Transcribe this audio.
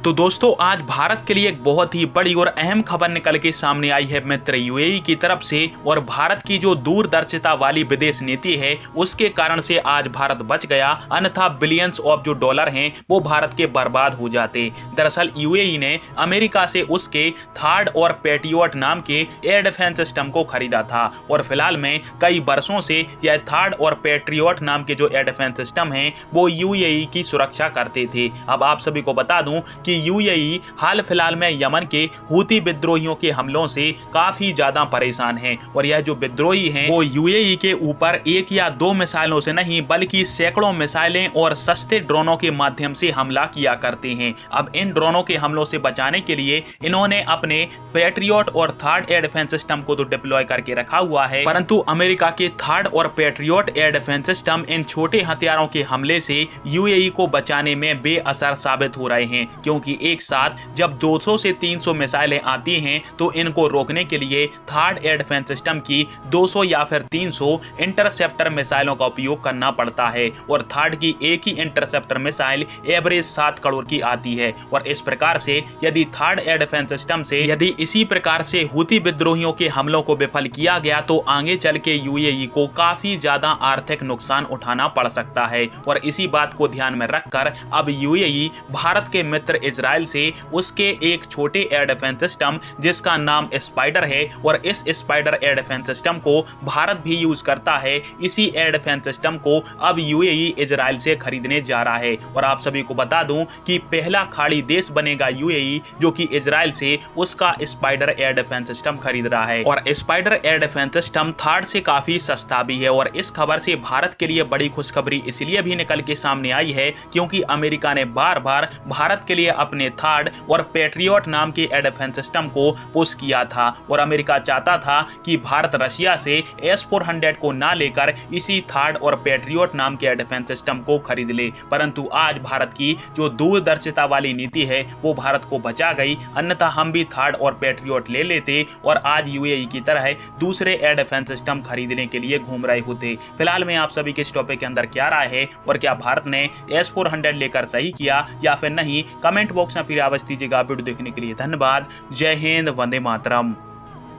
तो दोस्तों आज भारत के लिए एक बहुत ही बड़ी और अहम खबर निकल के सामने आई है मित्र यूएई की तरफ से। और भारत की जो दूरदर्शिता वाली विदेश नीति है उसके कारण से आज भारत बच गया, अन्यथा बिलियंस ऑफ जो डॉलर हैं वो भारत के बर्बाद हो जाते। दरअसल यूएई ने अमेरिका से उसके थार्ड और पैट्रियट नाम के एयर डिफेंस सिस्टम को खरीदा था और फिलहाल में कई वर्षों से यह थार्ड और पैट्रियट नाम के जो एयर डिफेंस सिस्टम है वो यूएई की सुरक्षा करते थे। अब आप सभी को बता दूं कि यूएई हाल फिलहाल में यमन के हूती विद्रोहियों के हमलों से काफी ज्यादा परेशान है और यह जो विद्रोही हैं वो यूएई के ऊपर एक या दो मिसाइलों से नहीं बल्कि सैकड़ों मिसाइलें और सस्ते ड्रोनों के माध्यम से हमला किया करते हैं। अब इन ड्रोनों के हमलों से बचाने के लिए इन्होंने अपने पैट्रियट और थार्ड एयर डिफेंस सिस्टम को तो डिप्लॉय करके रखा हुआ है, परंतु अमेरिका के थार्ड और patriot air defence system in छोटे हथियारों के हमले से यूएई को बचाने में बेअसर साबित हो रहे हैं, क्योंकि एक साथ जब 200 से 300 मिसाइलें आती हैं तो इनको रोकने के लिए थर्ड एयर डिफेंस सिस्टम की 200 या फिर 300 इंटरसेप्टर मिसाइलों का उपयोग करना पड़ता है और थर्ड की एक ही इंटरसेप्टर मिसाइल एवरेज 7 करोड़ की आती है। और इस प्रकार से यदि थर्ड एयर डिफेंस सिस्टम से यदि इसी प्रकार से हूती विद्रोहियों के हमलों को विफल किया गया तो आगे चल के यूएई को काफी ज्यादा आर्थिक नुकसान उठाना पड़ सकता है। और इसी बात को ध्यान में रखकर अब यूएई भारत के मित्र इजराइल से उसके एक छोटे एयर डिफेंस सिस्टम जिसका नाम स्पाइडर है और इस स्पाइडर एयर डिफेंस सिस्टम को भारत भी यूज करता है, इसी एयर डिफेंस सिस्टम को अब यूएई इजराइल से खरीदने जा रहा है। और आप सभी को बता दूं कि पहला खाड़ी देश बनेगा यूएई जो कि इजराइल से उसका स्पाइडर एयर डिफेंस सिस्टम खरीद रहा है। और spider air defence system third से काफी सस्ता भी है। और इस खबर से भारत के लिए बड़ी खुशखबरी इसलिए भी निकल के सामने आई है क्योंकि अमेरिका ने बार बार भारत के लिए अपने थर्ड और पैट्रियट नाम के एयर डिफेंस सिस्टम को पुश किया था और अमेरिका चाहता था कि भारत रशिया से S-400 को ना लेकर इसी थर्ड और पैट्रियट नाम के एयर डिफेंस सिस्टम को खरीद ले, परंतु आज भारत की जो दूरदर्शिता वाली नीति है वो भारत को बचा गई, अन्यथा हम भी थर्ड और पैट्रियट ले लेते और आज यूएई की तरह दूसरे एयर डिफेंस सिस्टम खरीदने के लिए घूम रहे होते। फिलहाल में आप सभी के इस टॉपिक के अंदर क्या राय है और क्या भारत ने S-400 लेकर सही किया या फिर नहीं, कमेंट बॉक्स में फिर आवाज दीजिएगा। वीडियो देखने के लिए धन्यवाद। जय हिंद, वंदे मातरम।